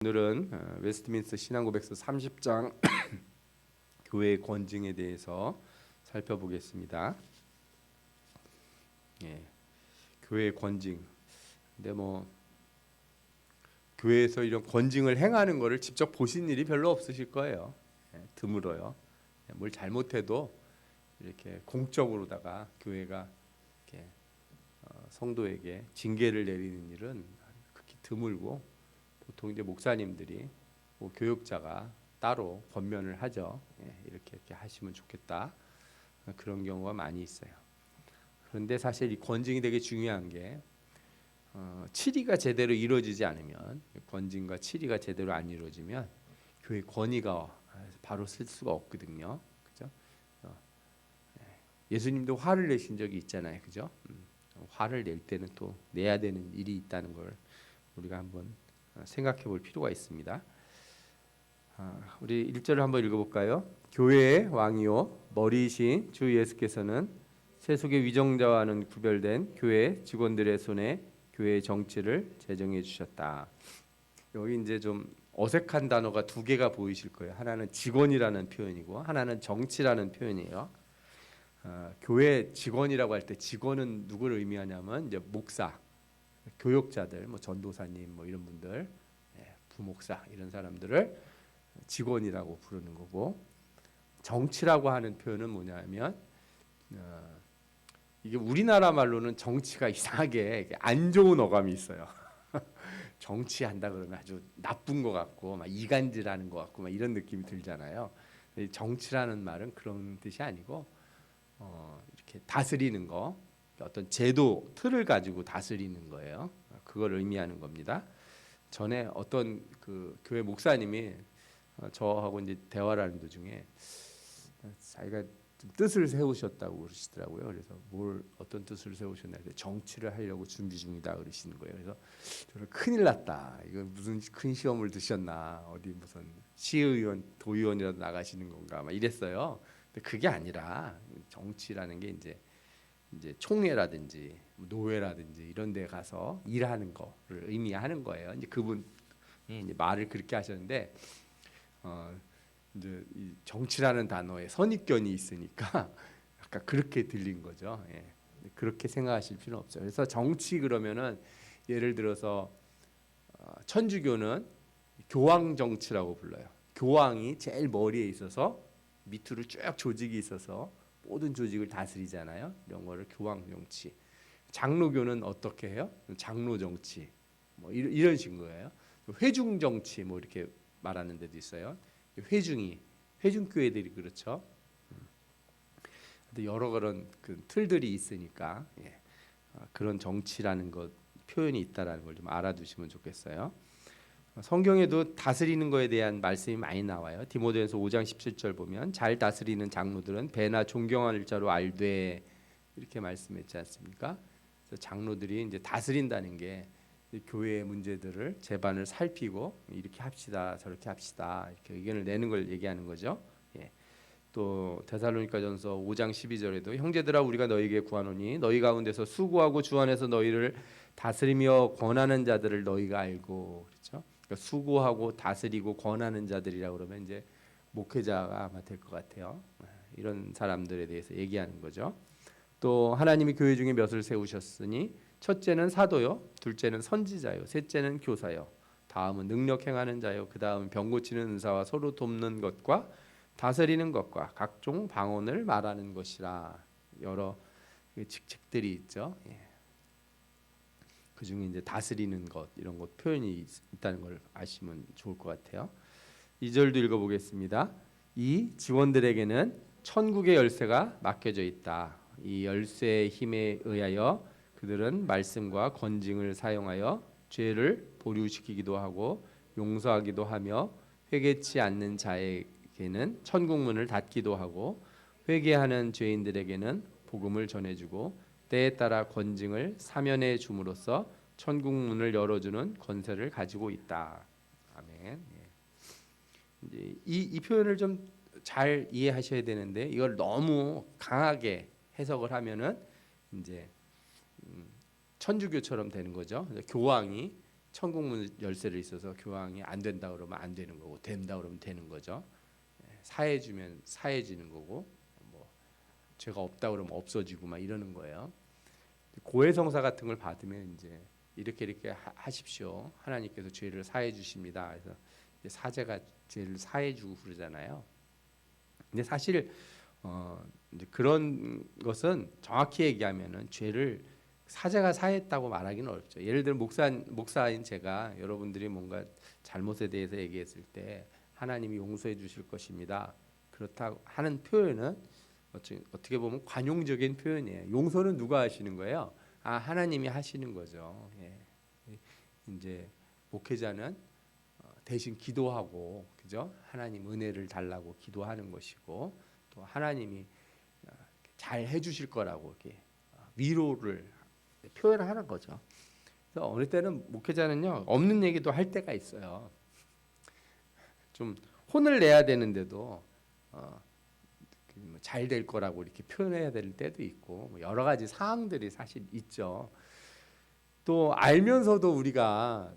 오늘은 웨스트민스터 신앙고백서 30장 교회의 권징에 대해서 살펴보겠습니다. 교회의 권징. 근데 교회에서 이런 권징을 행하는 것을 직접 보신 일이 별로 없으실 거예요. 드물어요. 뭘 잘못해도 이렇게 공적으로다가 교회가 이렇게 성도에게 징계를 내리는 일은 극히 드물고, 보통 이제 목사님들이 교육자가 따로 권면을 하죠. 이렇게 하시면 좋겠다. 그런 경우가 많이 있어요. 그런데 사실 이 권징이 되게 중요한 게 치리가 제대로 이루어지지 않으면, 권징과 치리가 제대로 안 이루어지면 교회 권위가 바로 쓸 수가 없거든요. 그죠? 예수님도 화를 내신 적이 있잖아요. 그죠? 화를 낼 때는 또 내야 되는 일이 있다는 걸 우리가 한번 생각해 볼 필요가 있습니다. 우리 1절을 한번 읽어볼까요? 교회의 왕이요 머리이신 주 예수께서는 세속의 위정자와는 구별된 교회 직원들의 손에 교회의 정치를 제정해 주셨다. 여기 이제 좀 어색한 단어가 두 개가 보이실 거예요. 하나는 직원이라는 표현이고 하나는 정치라는 표현이에요. 교회 직원이라고 할 때 직원은 누구를 의미하냐면 이제 목사, 교역자들, 전도사님 이런 분들, 부목사 이런 사람들을 직원이라고 부르는 거고, 정치라고 하는 표현은 뭐냐면 이게 우리나라 말로는 정치가 이상하게 안 좋은 어감이 있어요. 정치한다 그러면 아주 나쁜 것 같고 막 이간질하는 것 같고 막 이런 느낌이 들잖아요. 정치라는 말은 그런 뜻이 아니고 이렇게 다스리는 거, 어떤 제도 틀을 가지고 다스리는 거예요. 그걸 의미하는 겁니다. 전에 어떤 그 교회 목사님이 저하고 이제 대화를 하는 도중에 자기가 좀 뜻을 세우셨다고 그러시더라고요. 그래서 어떤 뜻을 세우셨나 해서 정치를 하려고 준비 중이다 그러시는 거예요. 그래서 저는 큰일 났다. 이거 무슨 큰 시험을 드셨나? 어디 무슨 시의원, 도의원이라도 나가시는 건가? 막 이랬어요. 근데 그게 아니라 정치라는 게 이제 총회라든지 노회라든지 이런 데 가서 일하는 거를 의미하는 거예요. 이제 그분이 이제 말을 그렇게 하셨는데 이제 이 정치라는 단어에 선입견이 있으니까 약간 그렇게 들린 거죠. 그렇게 생각하실 필요는 없죠. 그래서 정치 그러면은 예를 들어서 천주교는 교황 정치라고 불러요. 교황이 제일 머리에 있어서 밑으로 쭉 조직이 있어서 모든 조직을 다스리잖아요. 이런 거를 교황 정치. 장로교는 어떻게 해요? 장로 정치. 이런 식인 거예요. 회중 정치 이렇게 말하는 데도 있어요. 회중교회들이 그렇죠. 여러 그런 그 틀들이 있으니까 그런 정치라는 것 표현이 있다라는 걸 좀 알아두시면 좋겠어요. 성경에도 다스리는 것에 대한 말씀이 많이 나와요. 디모데전서 5장 17절 보면 잘 다스리는 장로들은 배나 존경할 자로 알되, 이렇게 말씀했지 않습니까? 그래서 장로들이 이제 다스린다는 게 교회의 문제들을 제반을 살피고 이렇게 합시다 저렇게 합시다 이렇게 의견을 내는 걸 얘기하는 거죠. 또 데살로니가전서 5장 12절에도 형제들아 우리가 너희에게 구하노니 너희 가운데서 수고하고 주 안에서 너희를 다스리며 권하는 자들을 너희가 알고, 그렇죠? 그러니까 수고하고 다스리고 권하는 자들이라 그러면 이제 목회자가 아마 될 것 같아요. 이런 사람들에 대해서 얘기하는 거죠. 또 하나님이 교회 중에 몇을 세우셨으니 첫째는 사도요, 둘째는 선지자요, 셋째는 교사요, 다음은 능력 행하는 자요, 그 다음은 병 고치는 은사와 서로 돕는 것과 다스리는 것과 각종 방언을 말하는 것이라. 여러 직책들이 있죠. 그 중에 이제 다스리는 것 이런 것 표현이 있다는 걸 아시면 좋을 것 같아요. 2절도 읽어보겠습니다. 이 직원들에게는 천국의 열쇠가 맡겨져 있다. 이 열쇠의 힘에 의하여 그들은 말씀과 권징을 사용하여 죄를 보류시키기도 하고 용서하기도 하며 회개치 않는 자에게는 천국 문을 닫기도 하고 회개하는 죄인들에게는 복음을 전해주고 때에 따라 권징을 사면해 줌으로써 천국 문을 열어주는 권세를 가지고 있다. 아멘. 이제 이 표현을 좀 잘 이해하셔야 되는데, 이걸 너무 강하게 해석을 하면은 이제 천주교처럼 되는 거죠. 교황이 천국 문 열쇠를 있어서 교황이 안 된다 그러면 안 되는 거고 된다 그러면 되는 거죠. 사해주면 사해지는 거고 뭐 죄가 없다 그러면 없어지고 막 이러는 거예요. 고해성사 같은 걸 받으면 이제 이렇게 하십시오. 하나님께서 죄를 사해 주십니다. 그래서 이제 사제가 죄를 사해 주고 그러잖아요. 근데 사실 이제 그런 것은 정확히 얘기하면은 죄를 사제가 사했다고 말하기는 어렵죠. 예를 들어 목사인 제가 여러분들이 뭔가 잘못에 대해서 얘기했을 때 하나님이 용서해 주실 것입니다. 그렇다고 하는 표현은 어떻게 보면 관용적인 표현이에요. 용서는 누가 하시는 거예요? 하나님이 하시는 거죠. 예. 이제 목회자는 대신 기도하고, 그죠? 하나님 은혜를 달라고 기도하는 것이고, 또 하나님이 잘 해주실 거라고 이렇게 위로를 표현하는 거죠. 그래서 어느 때는 목회자는요 없는 얘기도 할 때가 있어요. 좀 혼을 내야 되는데도 잘 될 거라고 이렇게 표현해야 될 때도 있고 여러 가지 사항들이 사실 있죠. 또 알면서도 우리가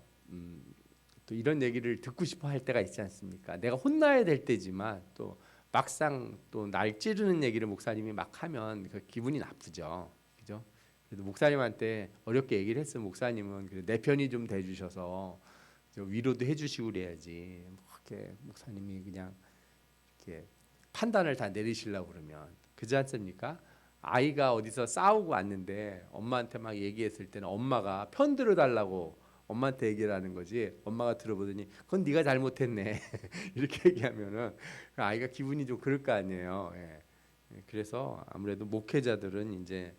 또 이런 얘기를 듣고 싶어 할 때가 있지 않습니까? 내가 혼나야 될 때지만 또 막상 또 날 찌르는 얘기를 목사님이 막 하면 그 기분이 나쁘죠. 그죠? 그래도 목사님한테 어렵게 얘기를 했으면 목사님은 내 편이 좀 돼주셔서 위로도 해주시고 그래야지. 이렇게 목사님이 그냥 이렇게 판단을 다 내리시려고 그러면 그렇지 않습니까? 아이가 어디서 싸우고 왔는데 엄마한테 막 얘기했을 때는 엄마가 편 들어달라고 엄마한테 얘기를 하는 거지. 엄마가 들어보더니 그건 네가 잘못했네 이렇게 얘기하면은 아이가 기분이 좀 그럴 거 아니에요. 예. 그래서 아무래도 목회자들은 이제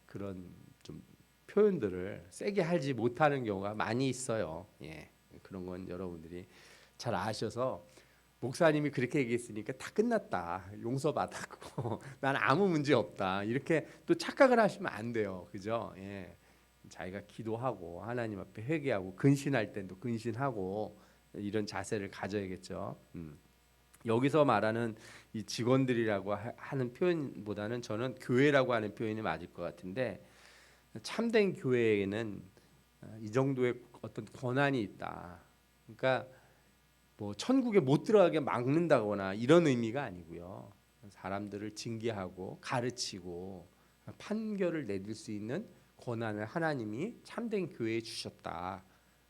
그런 좀 표현들을 세게 하지 못하는 경우가 많이 있어요. 예. 그런 건 여러분들이 잘 아셔서 목사님이 그렇게 얘기했으니까 다 끝났다. 용서받았고 난 아무 문제 없다. 이렇게 또 착각을 하시면 안 돼요. 그죠? 예. 자기가 기도하고 하나님 앞에 회개하고 근신할 때도 근신하고 이런 자세를 가져야겠죠. 여기서 말하는 이 직원들이라고 하는 표현보다는 저는 교회라고 하는 표현이 맞을 것 같은데 참된 교회에는 이 정도의 어떤 권한이 있다. 그러니까 뭐 천국에 못 들어가게 막는다거나 이런 의미가 아니고요. 사람들을 징계하고 가르치고 판결을 내릴 수 있는 권한을 하나님이 참된 교회에 주셨다.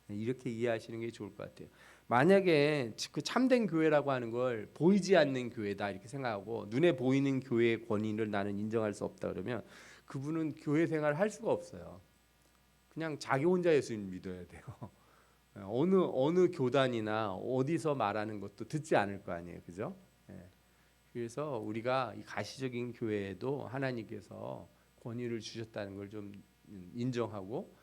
이렇게 이해하시는 게 좋을 것 같아요. 만약에 그 참된 교회라고 하는 걸 보이지 않는 교회다 이렇게 생각하고 눈에 보이는 교회의 권위를 나는 인정할 수 없다 그러면 그분은 교회 생활을 할 수가 없어요. 그냥 자기 혼자 예수님 믿어야 돼요. 어느 교단이나 어디서 말하는 것도 듣지 않을 거 아니에요, 그죠? 예. 그래서 우리가 이 가시적인 교회에도 하나님께서 권위를 주셨다는 걸 좀 인정하고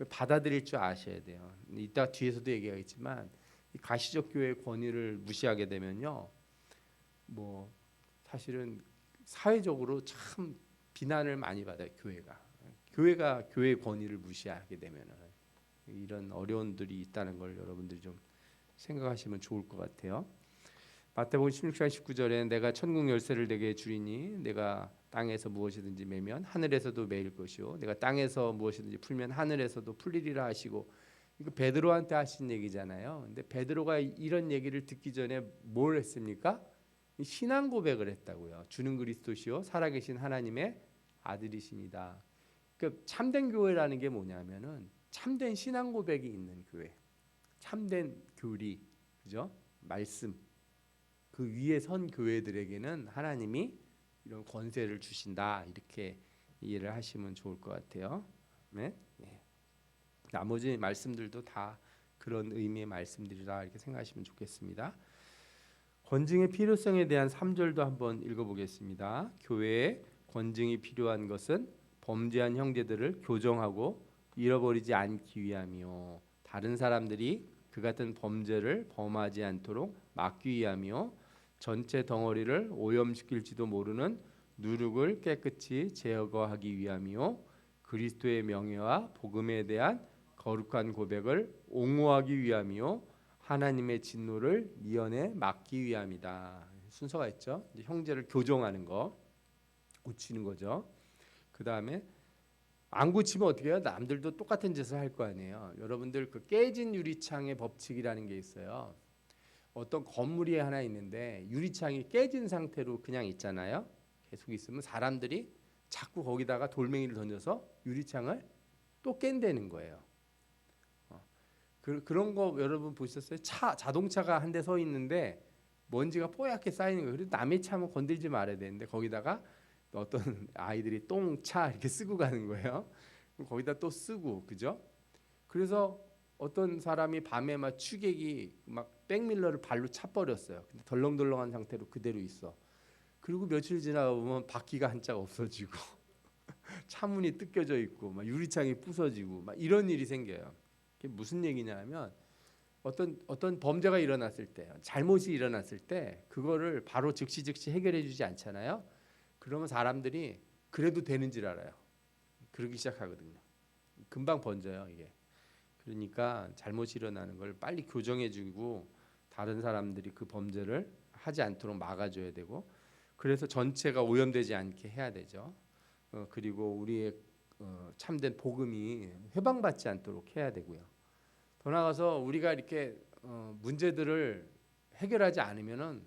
받아들일 줄 아셔야 돼요. 이따 뒤에서도 얘기하겠지만 이 가시적 교회의 권위를 무시하게 되면요, 뭐 사실은 사회적으로 참 비난을 많이 받아요, 교회가 교회의 권위를 무시하게 되면은. 이런 어려움들이 있다는 걸 여러분들이 좀 생각하시면 좋을 것 같아요. 마태복음 16장 19절에 내가 천국 열쇠를 내게 주리니 내가 땅에서 무엇이든지 매면 하늘에서도 매일 것이요 내가 땅에서 무엇이든지 풀면 하늘에서도 풀리리라 하시고 이거 베드로한테 하신 얘기잖아요. 근데 베드로가 이런 얘기를 듣기 전에 뭘 했습니까? 신앙 고백을 했다고요. 주는 그리스도시요 살아계신 하나님의 아들이십니다. 그러니까 참된 교회라는 게 뭐냐면은 참된 신앙 고백이 있는 교회, 참된 교리, 그죠? 말씀 그 위에 선 교회들에게는 하나님이 이런 권세를 주신다 이렇게 이해를 하시면 좋을 것 같아요. 네? 네. 나머지 말씀들도 다 그런 의미의 말씀들이라 이렇게 생각하시면 좋겠습니다. 권징의 필요성에 대한 3절도 한번 읽어보겠습니다. 교회에 권징이 필요한 것은 범죄한 형제들을 교정하고 잃어버리지 않기 위함이요 다른 사람들이 그 같은 범죄를 범하지 않도록 막기 위함이요 전체 덩어리를 오염시킬지도 모르는 누룩을 깨끗이 제거하기 위함이요 그리스도의 명예와 복음에 대한 거룩한 고백을 옹호하기 위함이요 하나님의 진노를 미연에 막기 위함이다. 순서가 있죠. 이제 형제를 교정하는 거, 고치는 거죠. 그 다음에 안 고치면 어떻게 해요? 남들도 똑같은 짓을 할 거 아니에요. 여러분들 그 깨진 유리창의 법칙이라는 게 있어요. 어떤 건물이 하나 있는데 유리창이 깨진 상태로 그냥 있잖아요. 계속 있으면 사람들이 자꾸 거기다가 돌멩이를 던져서 유리창을 또 깬다는 거예요. 그런 거 여러분 보셨어요? 자동차가 한 대 서 있는데 먼지가 뽀얗게 쌓이는 거예요. 그래서 남의 차면 건들지 말아야 되는데 거기다가 어떤 아이들이 똥차 이렇게 쓰고 가는 거예요. 거기다 또 쓰고, 그죠? 그래서 어떤 사람이 밤에 막 취객이 막 백밀러를 발로 차버렸어요. 근데 덜렁덜렁한 상태로 그대로 있어. 그리고 며칠 지나가 보면 바퀴가 한 짝 없어지고 차문이 뜯겨져 있고 막 유리창이 부서지고 막 이런 일이 생겨요. 그게 무슨 얘기냐면 어떤 범죄가 일어났을 때, 잘못이 일어났을 때 그거를 바로 즉시 해결해 주지 않잖아요. 그러면 사람들이 그래도 되는 줄 알아요. 그러기 시작하거든요. 금방 번져요, 이게. 그러니까 잘못이 일어나는 걸 빨리 교정해 주고 다른 사람들이 그 범죄를 하지 않도록 막아줘야 되고, 그래서 전체가 오염되지 않게 해야 되죠. 그리고 우리의 참된 복음이 회방받지 않도록 해야 되고요. 더 나아가서 우리가 이렇게 문제들을 해결하지 않으면은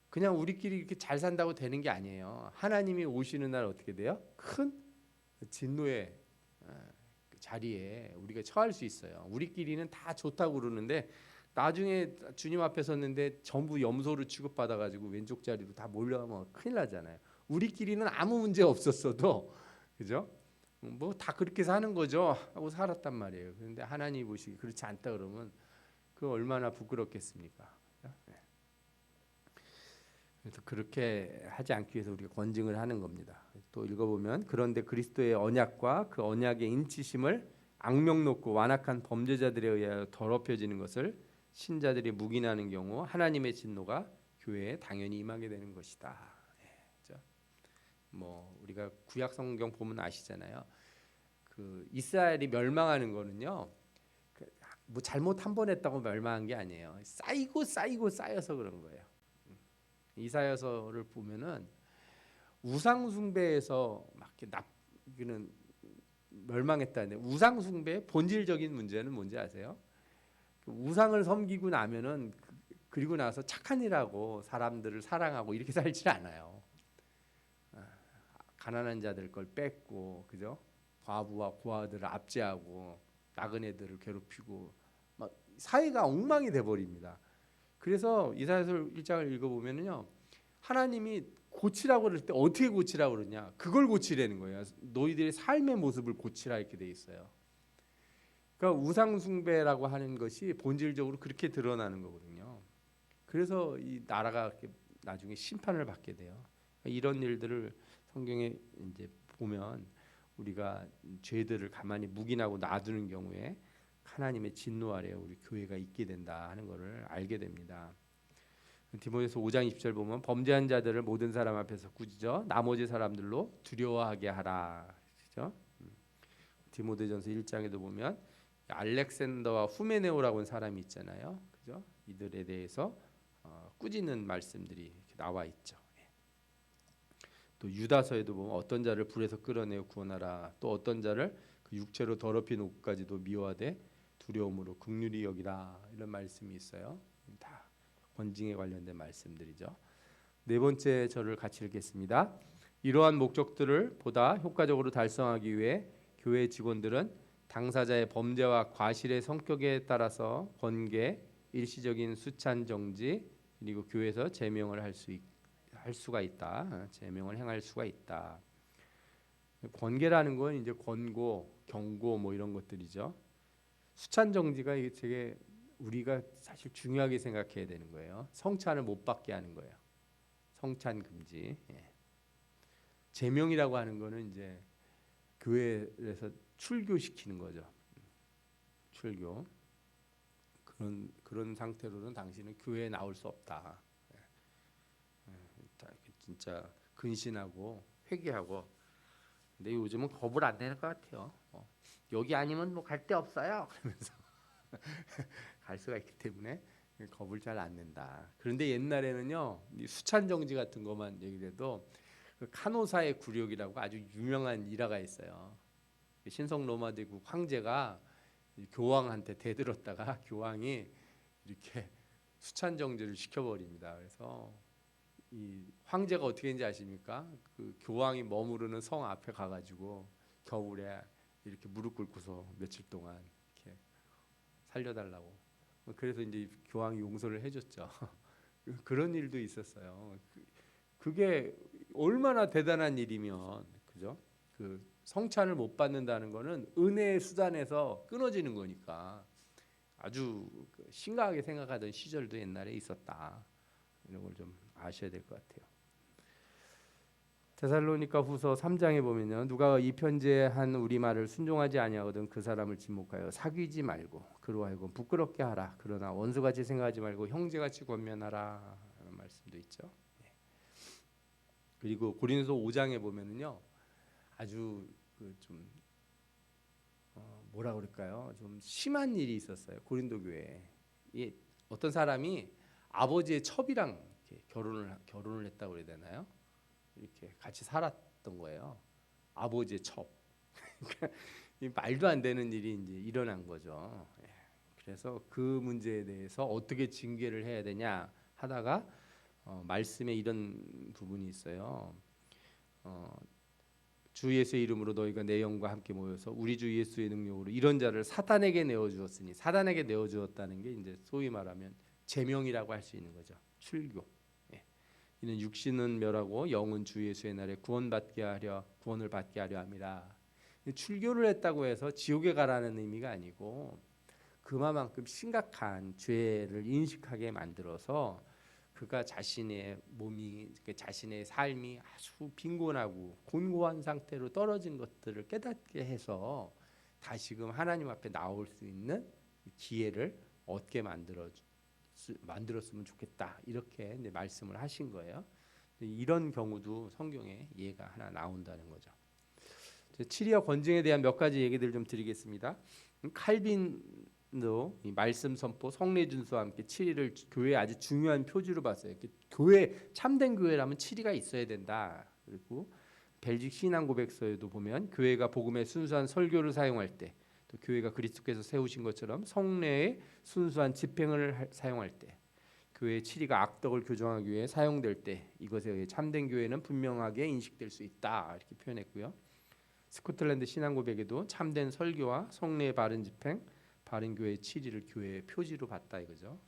그냥 우리끼리 이렇게 잘 산다고 되는 게 아니에요. 하나님이 오시는 날 어떻게 돼요? 큰 진노의 자리에 우리가 처할 수 있어요. 우리끼리는 다 좋다고 그러는데 나중에 주님 앞에 섰는데 전부 염소로 취급받아가지고 왼쪽 자리로 다 몰려가면 큰일 나잖아요. 우리끼리는 아무 문제 없었어도, 그죠? 뭐 다 그렇게 사는 거죠 하고 살았단 말이에요. 그런데 하나님 보시기 그렇지 않다 그러면 그 얼마나 부끄럽겠습니까? 네. 그래서 그렇게 하지 않기 위해서 우리가 권징을 하는 겁니다. 또 읽어보면 그런데 그리스도의 언약과 그 언약의 인치심을 악명 높고 완악한 범죄자들에 의하여 더럽혀지는 것을 신자들이 묵인하는 경우 하나님의 진노가 교회에 당연히 임하게 되는 것이다. 그렇죠? 뭐 우리가 구약 성경 보면 아시잖아요. 그 이스라엘이 멸망하는 거는요. 뭐 잘못 한 번 했다고 멸망한 게 아니에요. 쌓이고 쌓여서 그런 거예요. 이사야서를 보면은 우상 숭배에서 막 이렇게 멸망했다는데, 우상 숭배의 본질적인 문제는 뭔지 아세요? 우상을 섬기고 나면은 그리고 나서 착한 일하고 사람들을 사랑하고 이렇게 살지 않아요. 가난한 자들 걸 뺏고, 그죠? 과부와 고아들을 압제하고 나그네들을 괴롭히고 막 사회가 엉망이 돼 버립니다. 그래서 이사야서 1장을 읽어보면요, 하나님이 고치라고 그럴 때 어떻게 고치라고 그러냐, 그걸 고치라는 거예요. 너희들의 삶의 모습을 고치라 이렇게 돼 있어요. 그러니까 우상 숭배라고 하는 것이 본질적으로 그렇게 드러나는 거거든요. 그래서 이 나라가 나중에 심판을 받게 돼요. 이런 일들을 성경에 이제 보면 우리가 죄들을 가만히 묵인하고 놔두는 경우에 하나님의 진노 아래 우리 교회가 있게 된다 하는 것을 알게 됩니다. 디모데서 5장 20절 보면 범죄한 자들을 모든 사람 앞에서 꾸짖어 나머지 사람들로 두려워하게 하라. 그죠? 디모데전서 1장에도 보면 알렉산더와 후메네오라고 하는 사람이 있잖아요. 그죠? 이들에 대해서 꾸짖는 말씀들이 이렇게 나와 있죠. 또 유다서에도 보면 어떤 자를 불에서 끌어내어 구원하라. 또 어떤 자를 그 육체로 더럽힌 옷까지도 미워하되 두려움으로 긍휼히 여기라. 이런 말씀이 있어요. 다 권징에 관련된 말씀들이죠. 네 번째 절을 같이 읽겠습니다. 이러한 목적들을 보다 효과적으로 달성하기 위해 교회 직원들은 당사자의 범죄와 과실의 성격에 따라서 권계, 일시적인 수찬 정지, 그리고 교회에서 제명을 할 수가 있다. 제명을 행할 수가 있다. 권계라는 건 이제 권고, 경고 뭐 이런 것들이죠. 수찬 정지가 이게 되게 우리가 사실 중요하게 생각해야 되는 거예요. 성찬을 못 받게 하는 거예요. 성찬 금지. 예. 제명이라고 하는 거는 이제 교회에서 출교시키는 거죠. 출교. 그런 상태로는 당신은 교회에 나올 수 없다. 진짜 근신하고 회개하고. 근데 요즘은 겁을 안 내는 것 같아요. 여기 아니면 뭐 갈 데 없어요. 그러면서 갈 수가 있기 때문에 겁을 잘 안 낸다. 그런데 옛날에는요, 수찬 정지 같은 것만 얘기해도 그 카노사의 굴욕이라고 아주 유명한 일화가 있어요. 신성 로마帝国 황제가 교황한테 대들었다가 교황이 이렇게 수찬 정지를 시켜버립니다. 그래서 이 황제가 어떻게 했는지 아십니까? 그 교황이 머무르는 성 앞에 가가지고 겨울에 이렇게 무릎 꿇고서 며칠 동안 이렇게 살려달라고. 그래서 이제 교황이 용서를 해줬죠. 그런 일도 있었어요. 그게 얼마나 대단한 일이면, 그죠? 그 성찬을 못 받는다는 거는 은혜의 수단에서 끊어지는 거니까 아주 심각하게 생각하던 시절도 옛날에 있었다. 이런 걸 좀 아셔야 될 것 같아요. 데살로니가 후서 3장에 보면요, 누가 이 편지에 한 우리 말을 순종하지 아니하거든 그 사람을 지목하여 사귀지 말고 그로 하여금 부끄럽게 하라. 그러나 원수같이 생각하지 말고 형제같이 권면하라. 라는 말씀도 있죠. 그리고 고린도서 5장에 보면은요, 아주 좀 뭐라 그럴까요? 좀 심한 일이 있었어요. 고린도 교회에. 이 어떤 사람이 아버지의 첩이랑 이렇게 결혼을 했다고 그래야 되나요? 이렇게 같이 살았던 거예요. 아버지의 첩. 말도 안 되는 일이 이제 일어난 거죠. 그래서 그 문제에 대해서 어떻게 징계를 해야 되냐 하다가 말씀에 이런 부분이 있어요. 주 예수의 이름으로 너희가 내 영과 함께 모여서 우리 주 예수의 능력으로 이런 자를 사단에게 내어 주었으니, 사단에게 내어 주었다는 게 이제 소위 말하면 제명이라고 할 수 있는 거죠. 출교. 이는 육신은 멸하고 영은 주 예수의 날에 구원을 받게 하려 함이라. 출교를 했다고 해서 지옥에 가라는 의미가 아니고 그만큼 심각한 죄를 인식하게 만들어서 그가 자신의 몸이, 자신의 삶이 아주 빈곤하고 곤고한 상태로 떨어진 것들을 깨닫게 해서 다시금 하나님 앞에 나올 수 있는 기회를 얻게 만들었으면 좋겠다, 이렇게 말씀을 하신 거예요. 이런 경우도 성경에 예가 하나 나온다는 거죠. 치리와 권증에 대한 몇 가지 얘기들 좀 드리겠습니다. 칼빈도 이 말씀 선포, 성례 준수와 함께 치리를 교회의 아주 중요한 표지로 봤어요. 교회, 참된 교회라면 치리가 있어야 된다. 그리고 벨직 신앙 고백서에도 보면 교회가 복음의 순수한 설교를 사용할 때, 또 교회가 그리스도께서 세우신 것처럼 성례의 순수한 집행을 사용할 때, 교회의 치리가 악덕을 교정하기 위해 사용될 때 이것에 의해 참된 교회는 분명하게 인식될 수 있다, 이렇게 표현했고요. 스코틀랜드 신앙고백에도 참된 설교와 성례의 바른 집행, 바른 교회의 치리를 교회의 표지로 봤다 이거죠.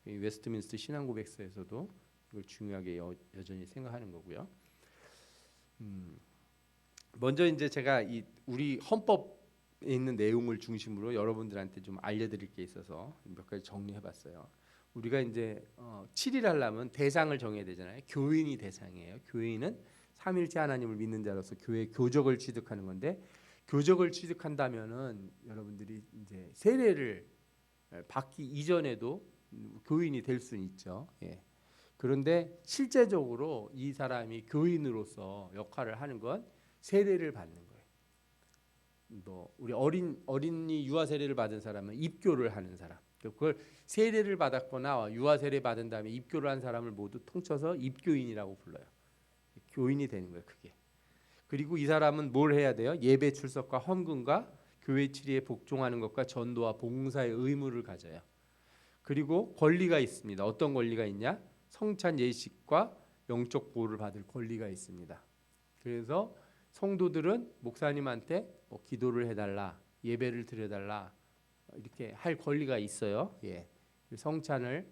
웨스트민스터 신앙고백서에서도 이걸 중요하게 여전히 생각하는 거고요. 먼저 이제 제가 이 우리 헌법에 있는 내용을 중심으로 여러분들한테 좀 알려드릴 게 있어서 몇 가지 정리해봤어요. 우리가 이제 치리를 하려면 대상을 정해야 되잖아요. 교인이 대상이에요. 교인은 삼일째 하나님을 믿는 자로서 교회 교적을 취득하는 건데, 교적을 취득한다면은 여러분들이 이제 세례를 받기 이전에도 교인이 될 수는 있죠. 예. 그런데 실제적으로 이 사람이 교인으로서 역할을 하는 건 세례를 받는 거예요. 뭐 우리 어린이 유아 세례를 받은 사람은 입교를 하는 사람. 그걸 세례를 받았거나 유아 세례 받은 다음에 입교를 한 사람을 모두 통쳐서 입교인이라고 불러요. 교인이 되는 거예요, 그게. 그리고 이 사람은 뭘 해야 돼요? 예배 출석과 헌금과 교회 치리에 복종하는 것과 전도와 봉사의 의무를 가져요. 그리고 권리가 있습니다. 어떤 권리가 있냐? 성찬 예식과 영적 보호를 받을 권리가 있습니다. 그래서 성도들은 목사님한테 뭐 기도를 해달라, 예배를 드려달라, 이렇게 할 권리가 있어요. 예. 성찬을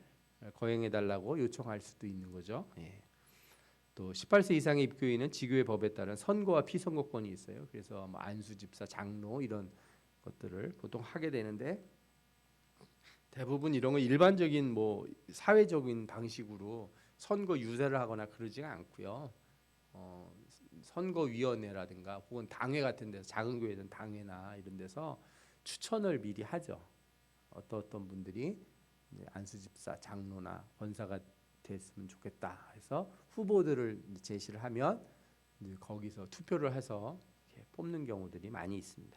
거행해달라고 요청할 수도 있는 거죠. 예. 또 18세 이상의 입교인은 지교의 법에 따른 선거와 피선거권이 있어요. 그래서 뭐 안수 집사, 장로 이런 것들을 보통 하게 되는데, 대부분 이런 거 일반적인 뭐 사회적인 방식으로 선거 유세를 하거나 그러지가 않고요. 선거위원회라든가 혹은 당회 같은 데서, 작은 교회든 당회나 이런 데서 추천을 미리 하죠. 어떤 분들이 안수 집사, 장로나 권사가 됐으면 좋겠다 해서 후보들을 제시를 하면 이제 거기서 투표를 해서 뽑는 경우들이 많이 있습니다.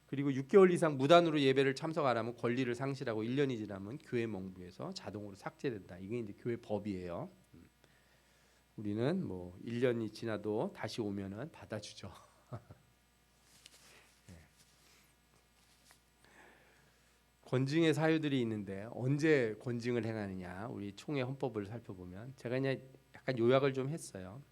그리고 6개월 이상 무단으로 예배를 참석 안 하면 권리를 상실하고 1년이 지나면 교회 명부에서 자동으로 삭제된다. 이게 이제 교회 법이에요. 우리는 뭐 1년이 지나도 다시 오면은 받아주죠. 권징의 사유들이 있는데 언제 권징을 행하느냐? 우리 총회 헌법을 살펴보면 제가 그냥 약간 요약을 좀 했어요.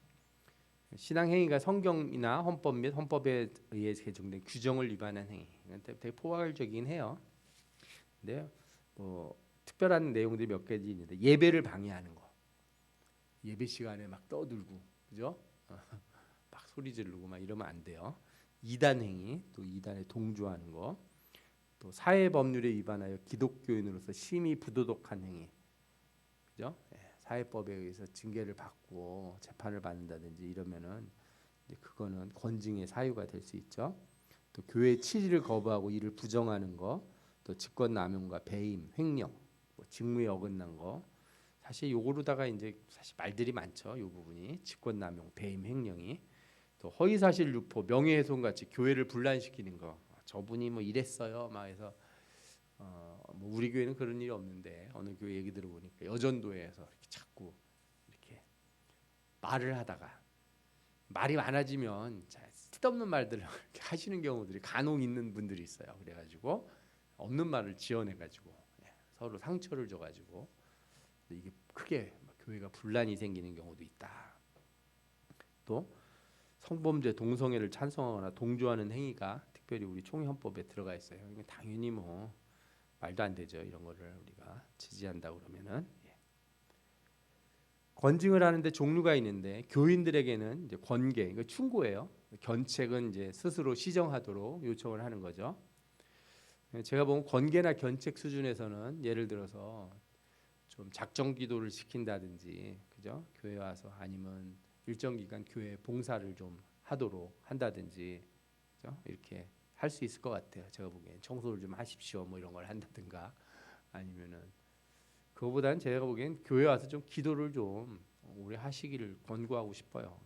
신앙 행위가 성경이나 헌법 및 헌법에 의해 개정된 규정을 위반한 행위. 되게 포괄적이긴 해요. 근데 뭐 특별한 내용들이 몇 가지 있는데 예배를 방해하는 거. 예배 시간에 막 떠들고, 그죠? 막 소리 지르고 막 이러면 안 돼요. 이단 행위, 또 이단에 동조하는 거, 또 사회 법률에 위반하여 기독교인으로서 심히 부도덕한 행위, 그죠? 사회법에 의해서 징계를 받고 재판을 받는다든지 이러면은 이제 그거는 권징의 사유가 될 수 있죠. 또 교회 치리를 거부하고 이를 부정하는 거, 또 직권남용과 배임, 횡령, 뭐 직무에 어긋난 거. 사실 요거로다가 이제 사실 말들이 많죠. 요 부분이 직권남용, 배임, 횡령이. 또 허위사실 유포, 명예훼손 같이 교회를 분란시키는 거. 저분이 뭐 이랬어요. 막 해서 뭐 우리 교회는 그런 일이 없는데 어느 교회 얘기 들어보니까 여전도에서 이렇게 자꾸 이렇게 말을 하다가 말이 많아지면 쓸데없는 말들을 이렇게 하시는 경우들이 간혹 있는 분들이 있어요. 그래가지고 없는 말을 지어내가지고 서로 상처를 줘가지고 이게 크게 교회가 분란이 생기는 경우도 있다. 또 성범죄, 동성애를 찬성하거나 동조하는 행위가 특별히 우리 총회헌법에 들어가 있어요. 이건 당연히 뭐 말도 안 되죠. 이런 거를 우리가 지지한다 그러면은 권징을 하는데 종류가 있는데 교인들에게는 이제 권계, 이거 충고예요. 견책은 이제 스스로 시정하도록 요청을 하는 거죠. 제가 보면 권계나 견책 수준에서는 예를 들어서 좀 작정 기도를 시킨다든지, 그죠? 교회 와서 아니면 일정 기간 교회 봉사를 좀 하도록 한다든지, 그죠? 이렇게 할 수 있을 것 같아요. 제가 보기엔 청소를 좀 하십시오, 뭐 이런 걸 한다든가, 아니면은 그거보다는 제가 보기엔 교회 와서 좀 기도를 좀 오래 하시기를 권고하고 싶어요.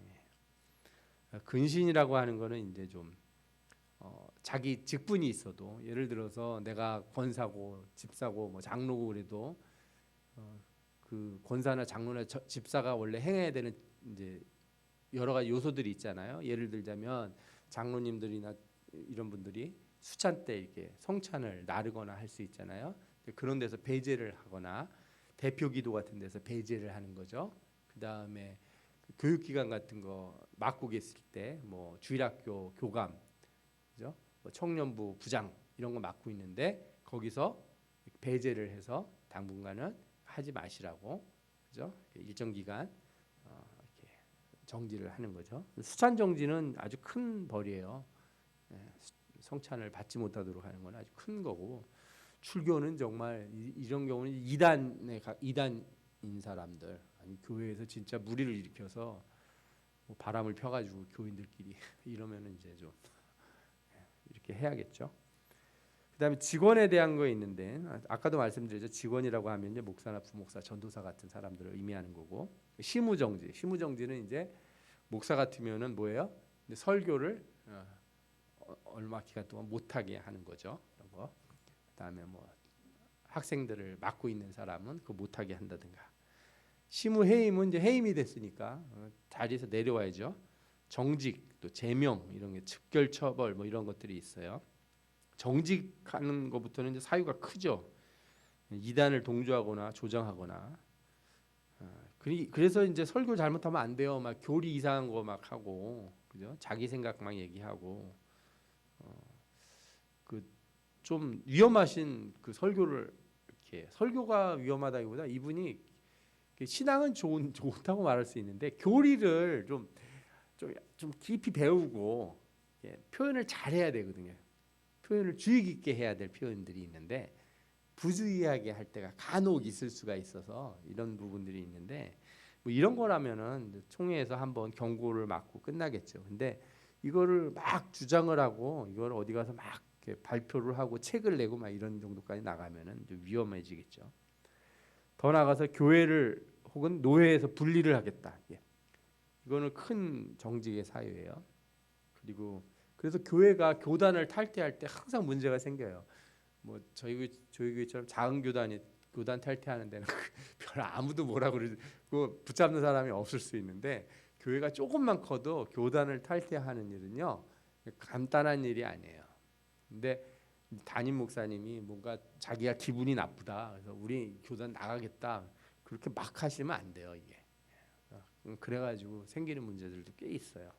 근신이라고 하는 거는 이제 좀 자기 직분이 있어도 예를 들어서 내가 권사고 집사고 뭐 장로고 그래도 그 권사나 장로나 집사가 원래 행해야 되는 이제 여러 가지 요소들이 있잖아요. 예를 들자면 장로님들이나 이런 분들이 수찬 때 이렇게 성찬을 나르거나 할 수 있잖아요. 그런 데서 배제를 하거나 대표 기도 같은 데서 배제를 하는 거죠. 그 다음에 교육기관 같은 거 맡고 계실 때 뭐 주일학교 교감, 그죠? 뭐 청년부 부장 이런 거 맡고 있는데 거기서 배제를 해서 당분간은 하지 마시라고, 그죠? 일정 기간 이렇게 정지를 하는 거죠. 수찬 정지는 아주 큰 벌이에요. 성찬을 받지 못하도록 하는 건 아주 큰 거고, 출교는 정말 이런 경우는 이단인 사람들 아니 교회에서 진짜 무리를 일으켜서 뭐 바람을 펴가지고 교인들끼리 이러면은 이제 좀 이렇게 해야겠죠. 그다음에 직원에 대한 거 있는데 아까도 말씀드렸죠. 직원이라고 하면 이제 목사나 부목사, 전도사 같은 사람들을 의미하는 거고, 시무정지, 시무정지는 이제 목사 같으면은 뭐예요? 이제 설교를 얼마 기간 동안 못하게 하는 거죠. 그런 거. 그다음에 뭐 학생들을 맡고 있는 사람은 그 못하게 한다든가. 시무해임은 이제 해임이 됐으니까 자리에서 내려와야죠. 정직, 또 제명 이런 게 즉결 처벌 뭐 이런 것들이 있어요. 정직하는 것부터는 이제 사유가 크죠. 이단을 동조하거나 조장하거나. 그래서 이제 설교 잘못하면 안 돼요. 막 교리 이상한 거 막 하고, 그죠? 자기 생각 막 얘기하고, 그 좀 위험하신 그 설교를 이렇게 설교가 위험하다기보다 이분이 신앙은 좋다고 말할 수 있는데 교리를 좀 깊이 배우고 표현을 잘해야 되거든요. 표현을 주의 깊게 해야 될 표현들이 있는데 부주의하게 할 때가 간혹 있을 수가 있어서 이런 부분들이 있는데 뭐 이런 거라면은 총회에서 한번 경고를 맞고 끝나겠죠. 근데 이거를 막 주장을 하고 이걸 어디 가서 막 이렇게 발표를 하고 책을 내고 막 이런 정도까지 나가면은 좀 위험해지겠죠. 더 나아가서 교회를 혹은 노회에서 분리를 하겠다. 이거는 큰 정직의 사유예요. 그리고 그래서 교회가 교단을 탈퇴할 때 항상 문제가 생겨요. 뭐 저희 교회처럼 작은 교단 탈퇴하는 데는 별 아무도 뭐라 그러고 붙잡는 사람이 없을 수 있는데 교회가 조금만 커도 교단을 탈퇴하는 일은요 간단한 일이 아니에요. 근데 담임 목사님이 뭔가 자기가 기분이 나쁘다. 그래서 우리 교단 나가겠다. 그렇게 막 하시면 안 돼요, 이게. 그래가지고 생기는 문제들도 꽤 있어요.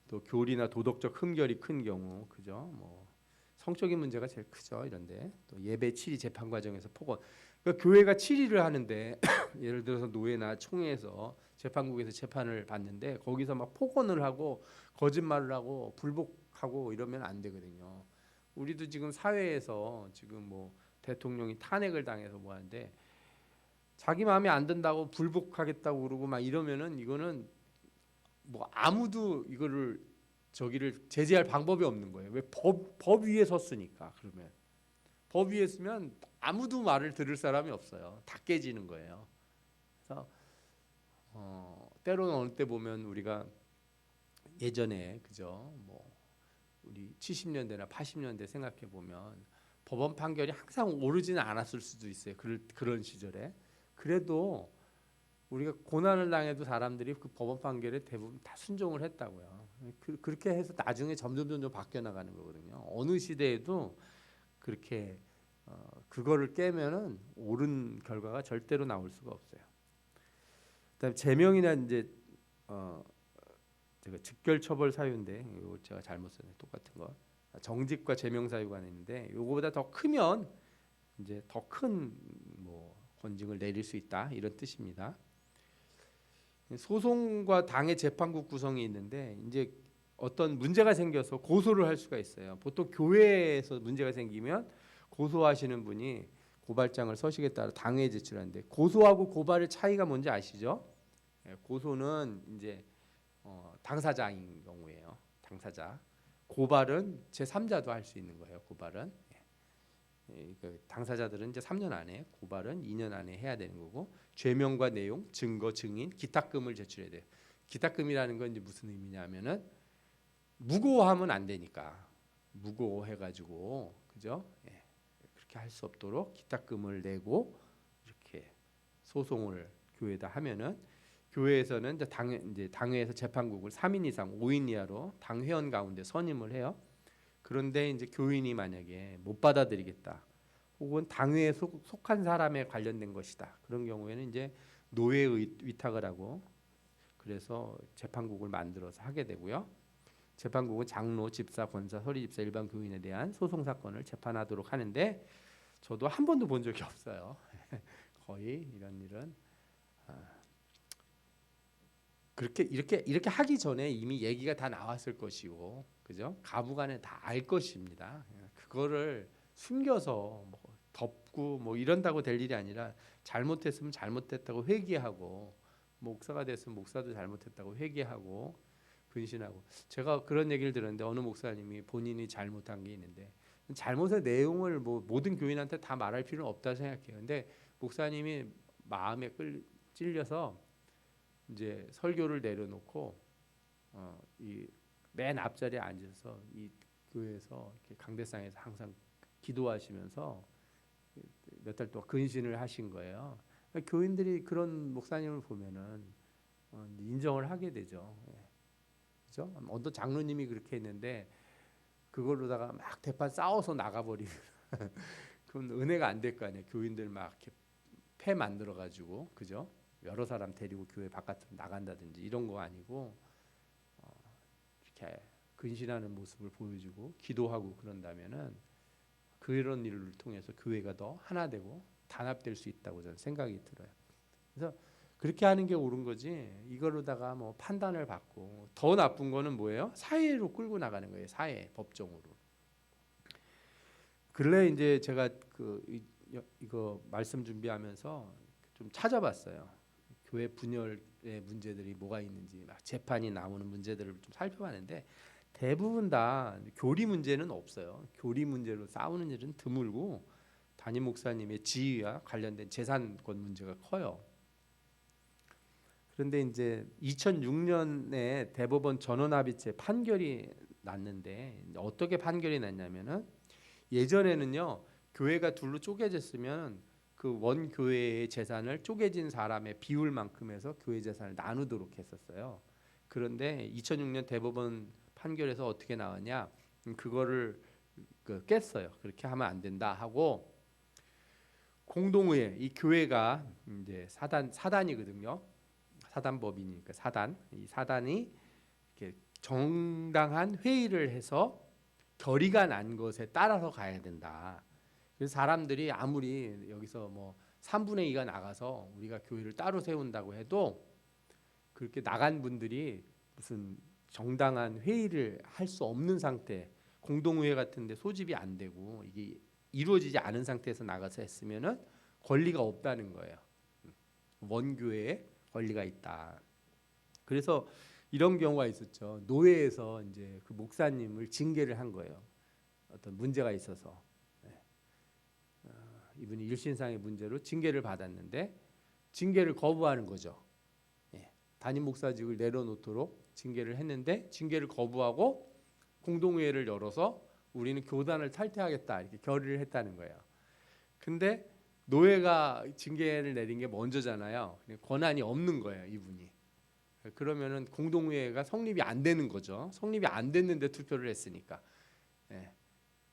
또 교리나 도덕적 흠결이 큰 경우, 그죠? 뭐 성적인 문제가 제일 크죠, 이런데. 또 예배 치리 재판 과정에서 폭언. 그러니까 교회가 치리를 하는데 예를 들어서 노회나 총회에서 재판국에서 재판을 받는데 거기서 막 폭언을 하고 거짓말을 하고 불복하고 이러면 안 되거든요. 우리도 지금 사회에서 지금 뭐 대통령이 탄핵을 당해서 뭐 하는데 자기 마음에 안 든다고 불복하겠다고 그러고 막 이러면은 이거는 뭐 아무도 이거를 저기를 제재할 방법이 없는 거예요. 왜 법 위에 섰으니까. 그러면 법 위에 서면 아무도 말을 들을 사람이 없어요. 다 깨지는 거예요. 그래서 때로는 어느 때 보면 우리가 예전에 그죠 뭐 우리 70년대나 80년대 생각해 보면 법원 판결이 항상 오르지는 않았을 수도 있어요. 그런 시절에 그래도 우리가 고난을 당해도 사람들이 그 법원 판결에 대부분 다 순종을 했다고요. 그렇게 해서 나중에 점점 바뀌어 나가는 거거든요. 어느 시대에도 그렇게 그거를 깨면은 옳은 결과가 절대로 나올 수가 없어요. 그다음에 제명이나 이제 제가 직결 처벌 사유인데 이거 제가 잘못 썼네. 똑같은 거. 정직과 제명 사유가 있는데 요거보다 더 크면 이제 더 큰 뭐 권징을 내릴 수 있다 이런 뜻입니다. 소송과 당의 재판국 구성이 있는데 이제 어떤 문제가 생겨서 고소를 할 수가 있어요. 보통 교회에서 문제가 생기면 고소하시는 분이 고발장을 서식에 따라 당회에 제출하는데 고소하고 고발의 차이가 뭔지 아시죠? 고소는 이제 당사자인 경우에요. 당사자. 고발은 제3자도 할 수 있는 거예요. 고발은 당사자들은 이제 3년 안에, 고발은 2년 안에 해야 되는 거고, 죄명과 내용, 증거, 증인, 기탁금을 제출해야 돼요. 기탁금이라는 건 이제 무슨 의미냐면은 무고하면 안 되니까 무고해가지고 그죠? 그렇게 할 수 없도록 기탁금을 내고 이렇게 소송을 교회에다 하면은 교회에서는 이제 당회에서 재판국을 3인 이상 5인 이하로 당 회원 가운데 선임을 해요. 그런데 이제 교인이 만약에 못 받아들이겠다, 혹은 당회에 속한 사람에 관련된 것이다. 그런 경우에는 이제 노회에 위탁을 하고 그래서 재판국을 만들어서 하게 되고요. 재판국은 장로, 집사, 권사, 서리집사, 일반 교인에 대한 소송 사건을 재판하도록 하는데 저도 한 번도 본 적이 없어요. 거의 이런 일은 그렇게 이렇게 하기 전에 이미 얘기가 다 나왔을 것이고, 그죠? 가부간에 다 알 것입니다. 그거를 숨겨서 뭐 덮고 뭐 이런다고 될 일이 아니라 잘못했으면 잘못됐다고 회개하고, 목사가 됐으면 목사도 잘못했다고 회개하고 근신하고. 제가 그런 얘기를 들었는데 어느 목사님이 본인이 잘못한 게 있는데 잘못의 내용을 뭐 모든 교인한테 다 말할 필요는 없다 생각해요. 근데 목사님이 마음에 찔려서 이제 설교를 내려놓고 이 맨 앞자리에 앉아서 이 교회에서 이렇게 강대상에서 항상 기도하시면서 몇 달 동안 근신을 하신 거예요. 그러니까 교인들이 그런 목사님을 보면은 인정을 하게 되죠. 그죠? 어떤 장로님이 그렇게 했는데 그걸로다가 막 대판 싸워서 나가버리면 그건 은혜가 안 될 거 아니에요. 교인들 막 이렇게 패 만들어 가지고, 그죠? 여러 사람 데리고 교회 바깥으로 나간다든지 이런 거 아니고 이렇게 근신하는 모습을 보여주고 기도하고 그런다면은 그런 일을 통해서 교회가 더 하나 되고 단합될 수 있다고 저는 생각이 들어요. 그래서 그렇게 하는 게 옳은 거지 이걸로다가 뭐 판단을 받고, 더 나쁜 거는 뭐예요? 사회로 끌고 나가는 거예요. 사회 법정으로. 근래 이제 제가 이거 말씀 준비하면서 좀 찾아봤어요. 교회 분열의 문제들이 뭐가 있는지, 막 재판이 나오는 문제들을 좀 살펴봤는데 대부분 다 교리 문제는 없어요. 교리 문제로 싸우는 일은 드물고 담임 목사님의 지위와 관련된 재산권 문제가 커요. 그런데 이제 2006년에 대법원 전원합의체 판결이 났는데 어떻게 판결이 났냐면은 예전에는요 교회가 둘로 쪼개졌으면 그 원 교회의 재산을 쪼개진 사람의 비율만큼 해서 교회 재산을 나누도록 했었어요. 그런데 2006년 대법원 판결에서 어떻게 나왔냐? 그거를 깼어요. 그렇게 하면 안 된다 하고 공동의회 이 교회가 이제 사단이거든요. 사단법인이니까 이 사단이 이렇게 정당한 회의를 해서 결의가 난 것에 따라서 가야 된다. 그래서 사람들이 아무리 여기서 뭐 3분의 2가 나가서 우리가 교회를 따로 세운다고 해도 그렇게 나간 분들이 무슨 정당한 회의를 할 수 없는 상태, 공동의회 같은데 소집이 안 되고 이게 이루어지지 않은 상태에서 나가서 했으면은 권리가 없다는 거예요. 원교회에 권리가 있다. 그래서 이런 경우가 있었죠. 노회에서 이제 그 목사님을 징계를 한 거예요. 어떤 문제가 있어서 이분이 일신상의 문제로 징계를 받았는데 징계를 거부하는 거죠. 담임 목사직을 내려놓도록 징계를 했는데 징계를 거부하고 공동회의를 열어서 우리는 교단을 탈퇴하겠다 이렇게 결의를 했다는 거예요. 근데 노회가 징계를 내린 게 먼저잖아요. 권한이 없는 거예요, 이분이. 그러면은 공동회의가 성립이 안 되는 거죠. 성립이 안 됐는데 투표를 했으니까.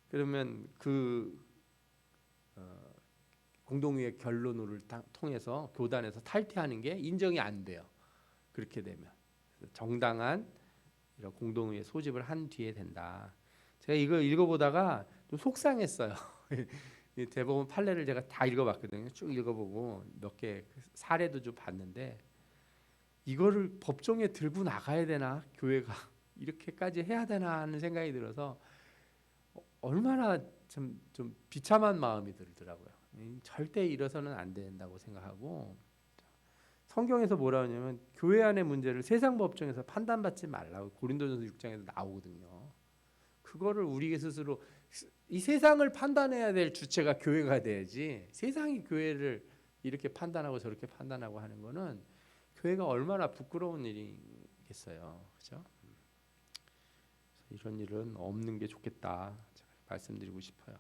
그러면 그 공동회의 결론을 통해서 교단에서 탈퇴하는 게 인정이 안 돼요. 그렇게 되면 정당한 이런 공동회의 소집을 한 뒤에 된다. 제가 이거 읽어보다가 좀 속상했어요. 이 대법원 판례를 제가 다 읽어봤거든요. 쭉 읽어보고 몇 개 사례도 좀 봤는데 이거를 법정에 들고 나가야 되나 교회가 이렇게까지 해야 되나 하는 생각이 들어서 얼마나 좀 비참한 마음이 들더라고요. 절대 이래서는 안 된다고 생각하고 성경에서 뭐라 하냐면 교회 안의 문제를 세상 법정에서 판단받지 말라고 고린도전서 6장에서 나오거든요. 그거를 우리 스스로 이 세상을 판단해야 될 주체가 교회가 돼야지 세상이 교회를 이렇게 판단하고 저렇게 판단하고 하는 거는 교회가 얼마나 부끄러운 일이겠어요. 그렇죠? 이런 일은 없는 게 좋겠다 말씀드리고 싶어요.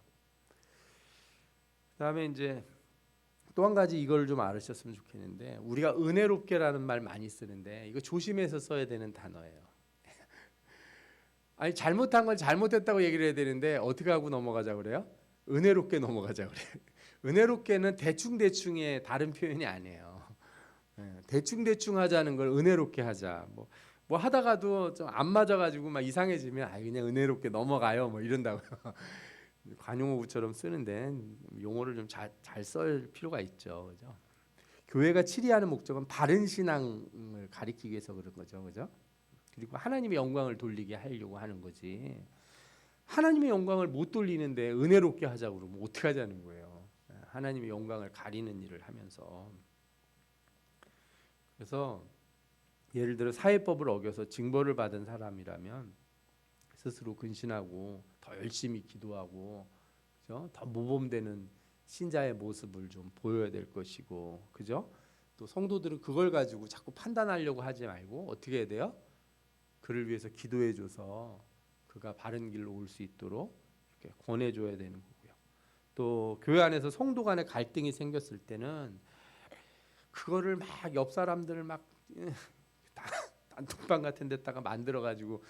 그다음에 이제 또 한 가지 이걸 좀 알으셨으면 좋겠는데 우리가 은혜롭게라는 말 많이 쓰는데 이거 조심해서 써야 되는 단어예요. 아니 잘못한 건 잘못했다고 얘기를 해야 되는데 어떻게 하고 넘어가자 그래요? 은혜롭게 넘어가자 그래요. 은혜롭게는 대충대충의 다른 표현이 아니에요. 대충대충 하자는 걸 은혜롭게 하자. 뭐 하다가도 좀 안 맞아가지고 막 이상해지면 그냥 은혜롭게 넘어가요. 뭐 이런다고요. 관용어구처럼 쓰는데 용어를 좀 잘 쓸 필요가 있죠. 그죠? 교회가 치리하는 목적은 바른 신앙을 가리키기 위해서 그런 거죠. 그죠? 그리고 하나님의 영광을 돌리게 하려고 하는 거지. 하나님의 영광을 못 돌리는데 은혜롭게 하자고 그러면 어떻게 하자는 거예요. 하나님의 영광을 가리는 일을 하면서. 그래서 예를 들어 사회법을 어겨서 징벌을 받은 사람이라면 스스로 근신하고 더 열심히 기도하고 그죠? 더 모범되는 신자의 모습을 좀 보여야 될 것이고 그죠? 또 성도들은 그걸 가지고 자꾸 판단하려고 하지 말고 어떻게 해야 돼요? 그를 위해서 기도해 줘서 그가 바른 길로 올 수 있도록 이렇게 권해 줘야 되는 거고요. 또 교회 안에서 성도 간의 갈등이 생겼을 때는 그거를 막 옆 사람들을 막 단톡방 같은 데다가 만들어 가지고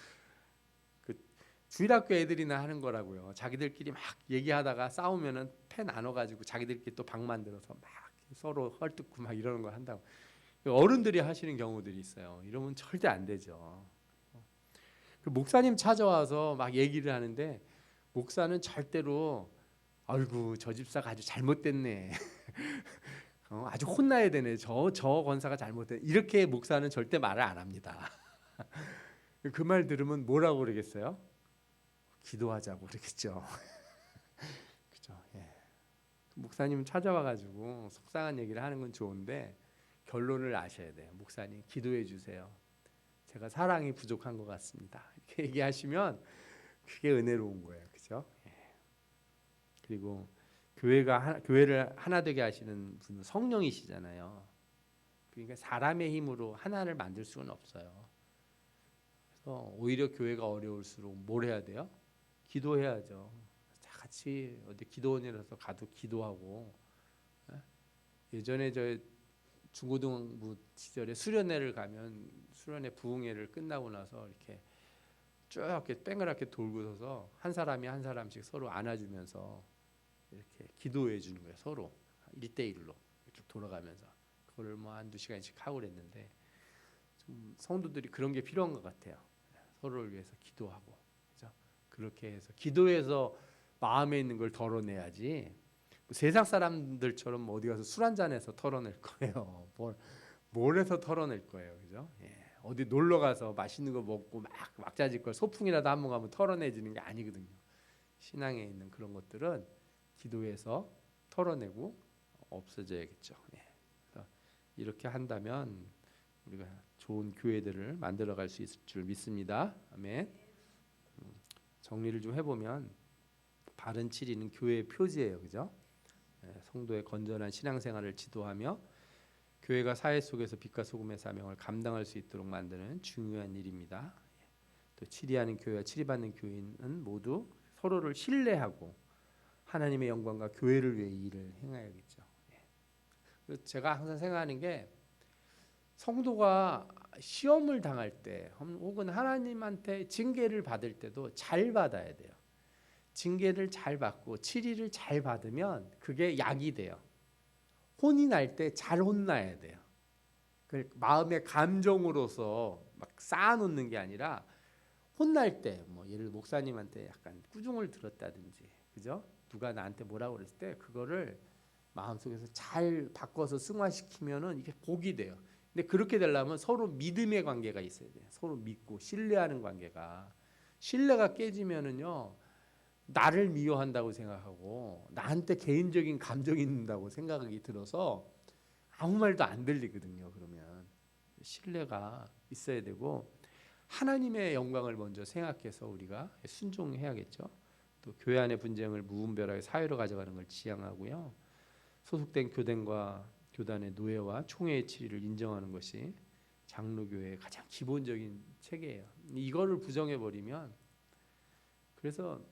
그 주일학교 애들이나 하는 거라고요. 자기들끼리 막 얘기하다가 싸우면은 패 나눠 가지고 자기들끼리 또 방 만들어서 막 서로 헐뜯고 막 이러는 거 한다고. 어른들이 하시는 경우들이 있어요. 이러면 절대 안 되죠. 그 목사님 찾아와서 막 얘기를 하는데 목사는 절대로 아이고 저 집사가 아주 잘못됐네. 아주 혼나야 되네. 저 권사가 잘못됐네. 이렇게 목사는 절대 말을 안 합니다. 그 말 들으면 뭐라고 그러겠어요? 기도하자고 그러겠죠. 그죠? 예. 목사님 찾아와가지고 속상한 얘기를 하는 건 좋은데 결론을 아셔야 돼요. 목사님 기도해 주세요. 제가 사랑이 부족한 것 같습니다. 이렇게 얘기하시면 그게 은혜로운 거예요. 그죠? 예. 그리고 교회를 하나 되게 하시는 분은 성령이시잖아요. 그러니까 사람의 힘으로 하나를 만들 수는 없어요. 그래서 오히려 교회가 어려울수록 뭘 해야 돼요? 기도해야죠. 다 같이 어디 기도원이라서 가도 기도하고. 예전에 저 중고등부 시절에 수련회를 가면 수련회 부흥회를 끝나고 나서 이렇게 쭉 이렇게 뺑그랗게 돌고 서서 한 사람이 한 사람씩 서로 안아주면서 이렇게 기도해 주는 거예요. 서로 1대1로 쭉 돌아가면서 그걸 뭐 한두 시간씩 하고 그랬는데 좀 성도들이 그런 게 필요한 것 같아요. 서로를 위해서 기도하고 그죠? 그렇게 해서 기도해서 마음에 있는 걸 덜어내야지 세상 사람들처럼 뭐 어디 가서 술 한잔해서 털어낼 거예요. 뭘 해서 털어낼 거예요. 그죠? 예. 어디 놀러 가서 맛있는 거 먹고 막 왁자지껄 소풍이라도 한번 가면 털어내지는 게 아니거든요. 신앙에 있는 그런 것들은 기도해서 털어내고 없어져야겠죠. 예. 그래서 이렇게 한다면 우리가 좋은 교회들을 만들어갈 수 있을 줄 믿습니다. 아멘. 정리를 좀 해보면 바른 치리는 교회의 표지예요, 그죠? 예, 성도의 건전한 신앙생활을 지도하며 교회가 사회 속에서 빛과 소금의 사명을 감당할 수 있도록 만드는 중요한 일입니다. 또 치리하는 교회와 치리받는 교인은 모두 서로를 신뢰하고 하나님의 영광과 교회를 위해 일을 행해야겠죠. 그래서 제가 항상 생각하는 게 성도가 시험을 당할 때 혹은 하나님한테 징계를 받을 때도 잘 받아야 돼요. 징계를 잘 받고 치리를 잘 받으면 그게 약이 돼요. 혼이 날 때 잘 혼나야 돼요. 그 마음의 감정으로서 막 쌓아놓는 게 아니라 혼날 때 뭐 예를 목사님한테 약간 꾸중을 들었다든지 그죠? 누가 나한테 뭐라고 그랬을 때 그거를 마음속에서 잘 바꿔서 승화시키면은 이게 복이 돼요. 근데 그렇게 되려면 서로 믿음의 관계가 있어야 돼요. 서로 믿고 신뢰하는 관계가 신뢰가 깨지면은요 나를 미워한다고 생각하고 나한테 개인적인 감정이 있는다고 생각이 들어서 아무 말도 안 들리거든요. 그러면 신뢰가 있어야 되고 하나님의 영광을 먼저 생각해서 우리가 순종해야겠죠. 또 교회 안의 분쟁을 무분별하게 사회로 가져가는 걸 지향하고요. 소속된 교단과 교단의 노예와 총회의 치리를 인정하는 것이 장로교회의 가장 기본적인 체계예요. 이거를 부정해 버리면 그래서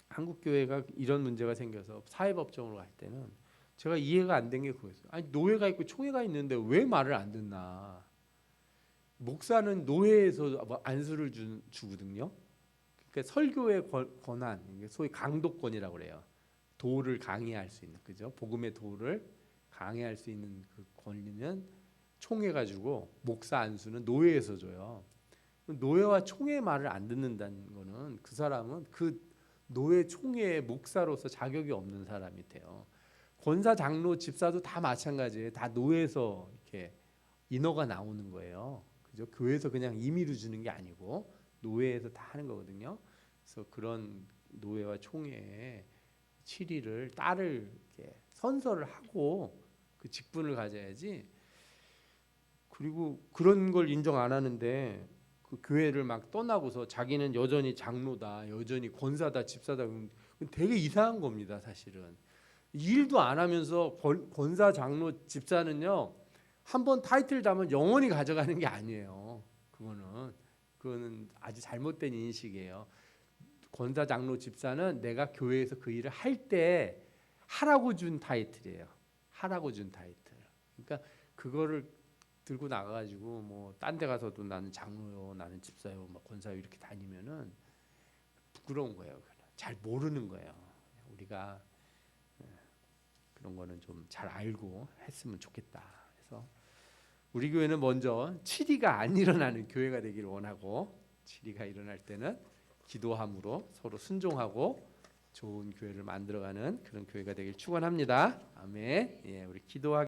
한국 교회가 이런 문제가 생겨서 사회법정으로 갈 때는 제가 이해가 안 된 게 그거였어요. 아니 노예가 있고 총회가 있는데 왜 말을 안 듣나? 목사는 노회에서 안수를 주거든요. 그러니까 설교의 권한, 소위 강도권이라고 그래요. 도를 강의할 수 있는 그죠? 복음의 도를 강의할 수 있는 그 권리는 총회가 주고 목사 안수는 노회에서 줘요. 노예와 총회의 말을 안 듣는다는 거는 그 사람은 그 노예 총회의 목사로서 자격이 없는 사람이 돼요. 권사, 장로, 집사도 다 마찬가지예요. 다 노예에서 이렇게 인허가 나오는 거예요. 그죠? 교회에서 그냥 임의로 주는 게 아니고 노예에서 다 하는 거거든요. 그래서 그런 노예와 총회의 치리를 딸을 이렇게 선서를 하고 그 직분을 가져야지. 그리고 그런 걸 인정 안 하는데 그 교회를 막 떠나고서 자기는 여전히 장로다, 여전히 권사다, 집사다, 되게 이상한 겁니다, 사실은. 일도 안 하면서 권사, 장로, 집사는요, 한번 타이틀 담은 영원히 가져가는 게 아니에요. 그거는 아주 잘못된 인식이에요. 권사, 장로, 집사는 내가 교회에서 그 일을 할 때 하라고 준 타이틀이에요. 하라고 준 타이틀. 그러니까 그거를 들고 나가가지고 뭐 딴 데 가서도 나는 장로요, 나는 집사요, 막 권사요 이렇게 다니면은 부끄러운 거예요. 잘 모르는 거예요. 우리가 그런 거는 좀 잘 알고 했으면 좋겠다. 그래서 우리 교회는 먼저 치리가 안 일어나는 교회가 되기를 원하고 치리가 일어날 때는 기도함으로 서로 순종하고 좋은 교회를 만들어가는 그런 교회가 되길 축원합니다. 아멘. 예, 우리 기도하.